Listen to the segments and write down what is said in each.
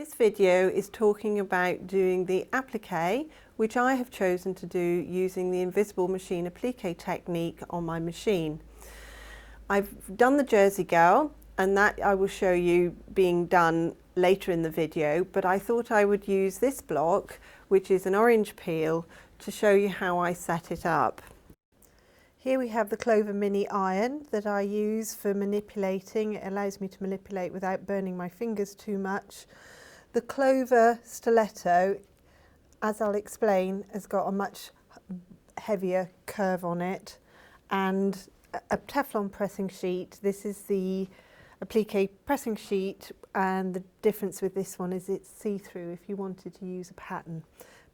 This video is talking about doing the appliqué, which I have chosen to do using the invisible machine appliqué technique on my machine. I've done the Jersey Girl, and that I will show you being done later in the video, but I thought I would use this block, which is an orange peel, to show you how I set it up. Here we have the Clover mini iron that I use for manipulating. It allows me to manipulate without burning my fingers too much. The Clover stiletto, as I'll explain, has got a much heavier curve on it, and a Teflon pressing sheet. This is the Appliqué pressing sheet, and the difference with this one is it's see-through if you wanted to use a pattern,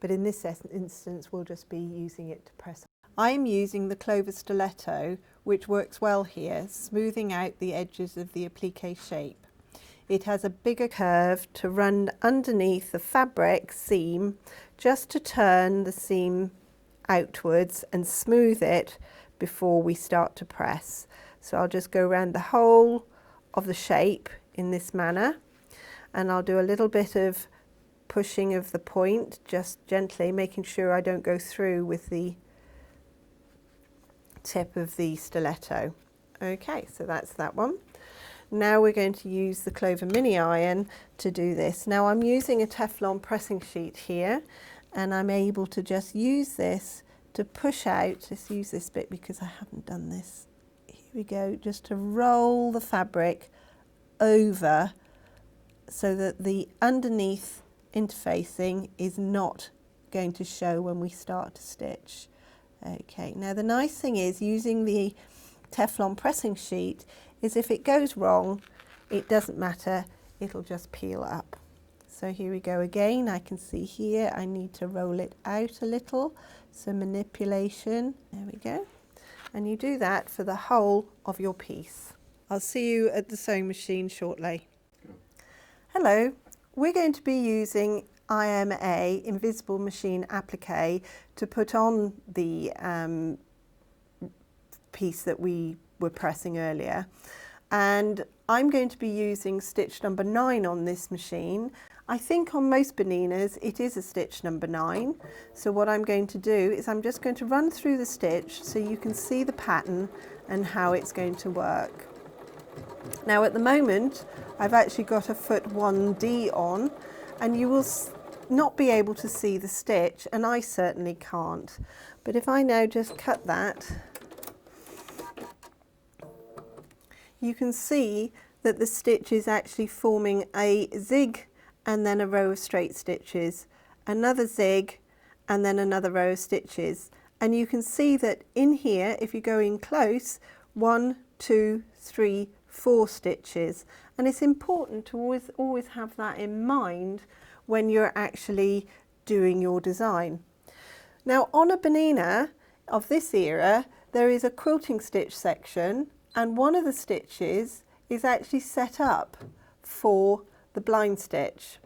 but in this instance we'll just be using it to press. I am using the Clover stiletto, which works well here, smoothing out the edges of the appliqué shape. It has a bigger curve to run underneath the fabric seam, just to turn the seam outwards and smooth it before we start to press. So I'll just go around the whole of the shape in this manner, and I'll do a little bit of pushing of the point, just gently making sure I don't go through with the tip of the stiletto. Okay, so that's that one. Now we're going to use the Clover mini iron to do this. Now I'm using a Teflon pressing sheet here, and I'm able to just use this to push out. Just use this bit because I haven't done this. Here we go, just to roll the fabric over so that the underneath interfacing is not going to show when we start to stitch. Okay, now the nice thing is using the Teflon pressing sheet is if it goes wrong, it doesn't matter, it'll just peel up. So here we go again. I can see here I need to roll it out a little, so manipulation, there we go. And you do that for the whole of your piece. I'll see you at the sewing machine shortly. Hello, we're going to be using IMA, Invisible Machine Appliqué, to put on the piece that we were pressing earlier, and I'm going to be using stitch number 9 on this machine. I think on most Baninas it is a stitch number 9, so what I'm going to do is I'm just going to run through the stitch so you can see the pattern and how it's going to work. Now at the moment I've actually got a foot 1D on, and you will not be able to see the stitch, and I certainly can't, but if I now just cut that, you can see that the stitch is actually forming a zig and then a row of straight stitches, another zig and then another row of stitches. And you can see that in here, if you go in close, 1, 2, 3, 4 stitches. And it's important to always have that in mind when you're actually doing your design. Now on a Banina of this era, there is a quilting stitch section, and one of the stitches is actually set up for the blind stitch.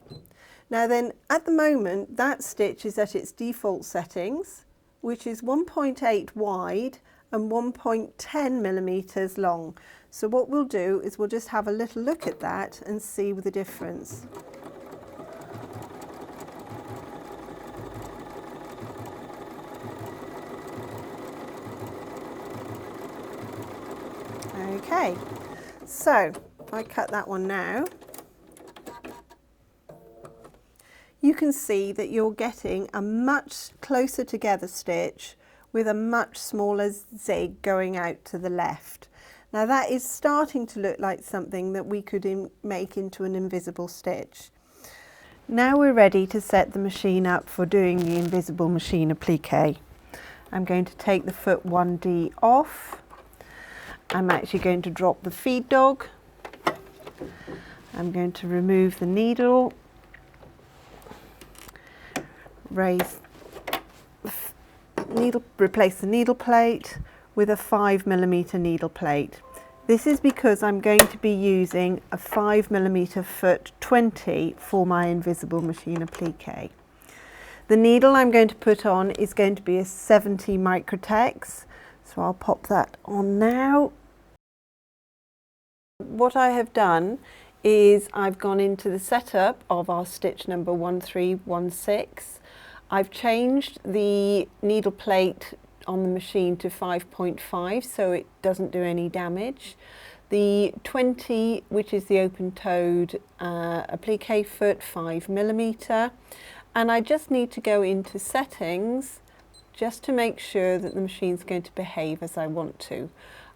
Now then, at the moment that stitch is at its default settings, which is 1.8 wide and 1.10 millimeters long. So what we'll do is we'll just have a little look at that and see the difference. Okay, so if I cut that one now, you can see that you're getting a much closer together stitch with a much smaller zig going out to the left. Now that is starting to look like something that we could make into an invisible stitch. Now we're ready to set the machine up for doing the invisible machine appliqué. I'm going to take the foot 1D off. I'm actually going to drop the feed dog. I'm going to remove the needle, replace the needle plate with a 5mm needle plate. This is because I'm going to be using a 5mm foot 20 for my invisible machine appliqué. The needle I'm going to put on is going to be a 70 microtex, so I'll pop that on now. What I have done is I've gone into the setup of our stitch number 1316. I've changed the needle plate on the machine to 5.5 so it doesn't do any damage. The 20, which is the open-toed appliqué foot, 5mm, and I just need to go into settings just to make sure that the machine's going to behave as I want to.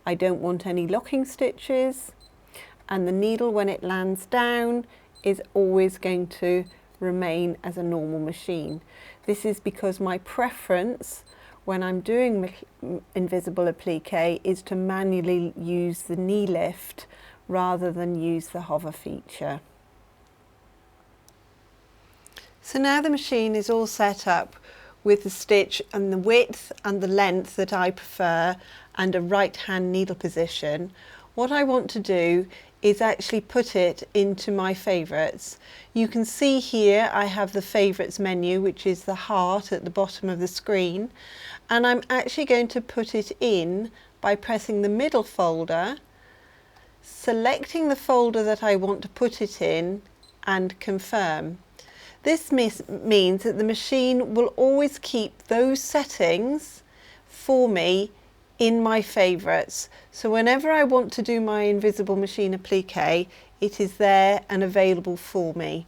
I don't want any locking stitches, and the needle, when it lands down, is always going to remain as a normal machine. This is because my preference when I'm doing invisible appliqué is to manually use the knee lift rather than use the hover feature. So now the machine is all set up with the stitch and the width and the length that I prefer and a right hand needle position. What I want to do is actually put it into my favourites. You can see here I have the favourites menu, which is the heart at the bottom of the screen, and I'm actually going to put it in by pressing the middle folder, selecting the folder that I want to put it in and confirm. This means that the machine will always keep those settings for me in my favourites. So whenever I want to do my invisible machine appliqué, it is there and available for me.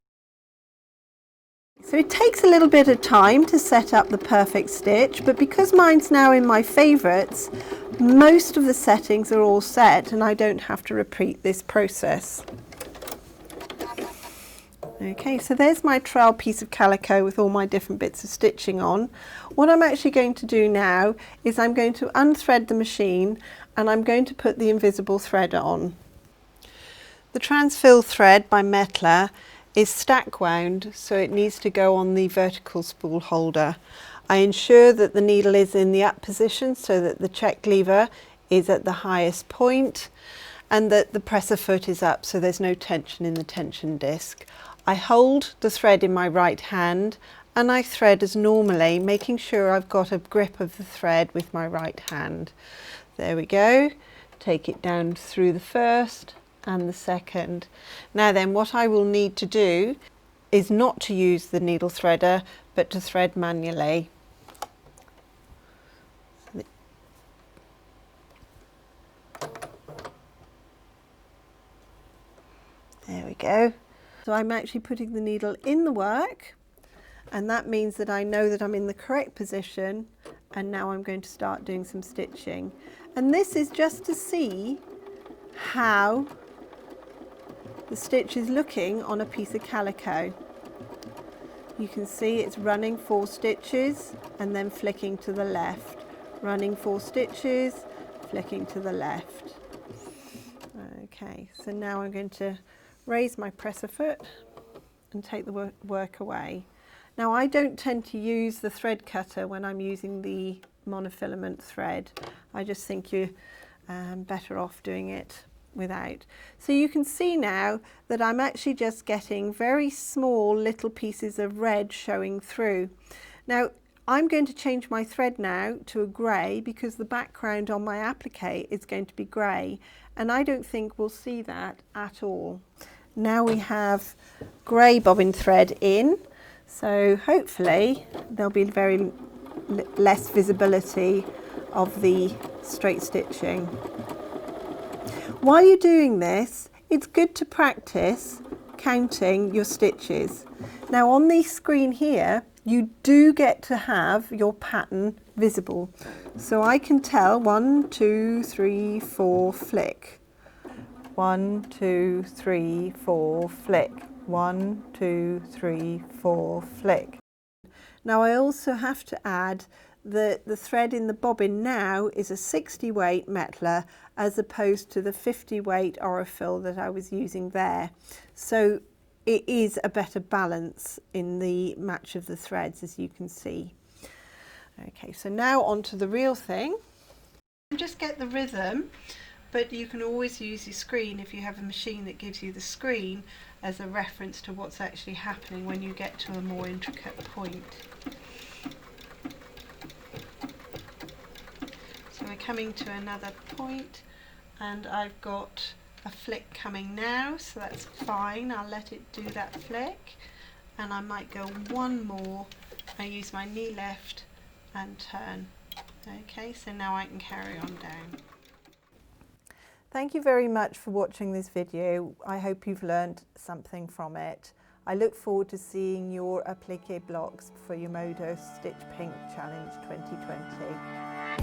So it takes a little bit of time to set up the perfect stitch, but because mine's now in my favourites, most of the settings are all set and I don't have to repeat this process. Okay, so there's my trial piece of calico with all my different bits of stitching on. What I'm actually going to do now is I'm going to unthread the machine and I'm going to put the invisible thread on. The transfill thread by Metler is stack wound, so it needs to go on the vertical spool holder. I ensure that the needle is in the up position so that the check lever is at the highest point and that the presser foot is up so there's no tension in the tension disc. I hold the thread in my right hand and I thread as normally, making sure I've got a grip of the thread with my right hand. There we go. Take it down through the first and the second. Now then, what I will need to do is not to use the needle threader but to thread manually. There we go. So I'm actually putting the needle in the work, and that means that I know that I'm in the correct position, and now I'm going to start doing some stitching. And this is just to see how the stitch is looking on a piece of calico. You can see it's running 4 stitches and then flicking to the left, running 4 stitches, flicking to the left. Okay, so now I'm going to raise my presser foot and take the work away. Now I don't tend to use the thread cutter when I'm using the monofilament thread. I just think you're better off doing it without. So you can see now that I'm actually just getting very small little pieces of red showing through. Now I'm going to change my thread now to a grey because the background on my appliqué is going to be grey, and I don't think we'll see that at all. Now we have grey bobbin thread in, so hopefully there'll be very less visibility of the straight stitching. While you're doing this, it's good to practice counting your stitches. Now on the screen here, you do get to have your pattern visible. So I can tell 1, 2, 3, 4, flick. 1, 2, 3, 4, flick. 1, 2, 3, 4, flick. Now I also have to add that the thread in the bobbin now is a 60 weight Metler as opposed to the 50 weight Aurifil that I was using there. So it is a better balance in the match of the threads, as you can see. Okay, so now on to the real thing. Just get the rhythm, but you can always use your screen if you have a machine that gives you the screen as a reference to what's actually happening when you get to a more intricate point. So we're coming to another point and I've got a flick coming now, so that's fine. I'll let it do that flick, and I might go one more. I use my knee lift and turn. Okay, so now I can carry on down. Thank you very much for watching this video. I hope you've learned something from it. I look forward to seeing your appliqué blocks for your Moda Stitch Pink Challenge 2020.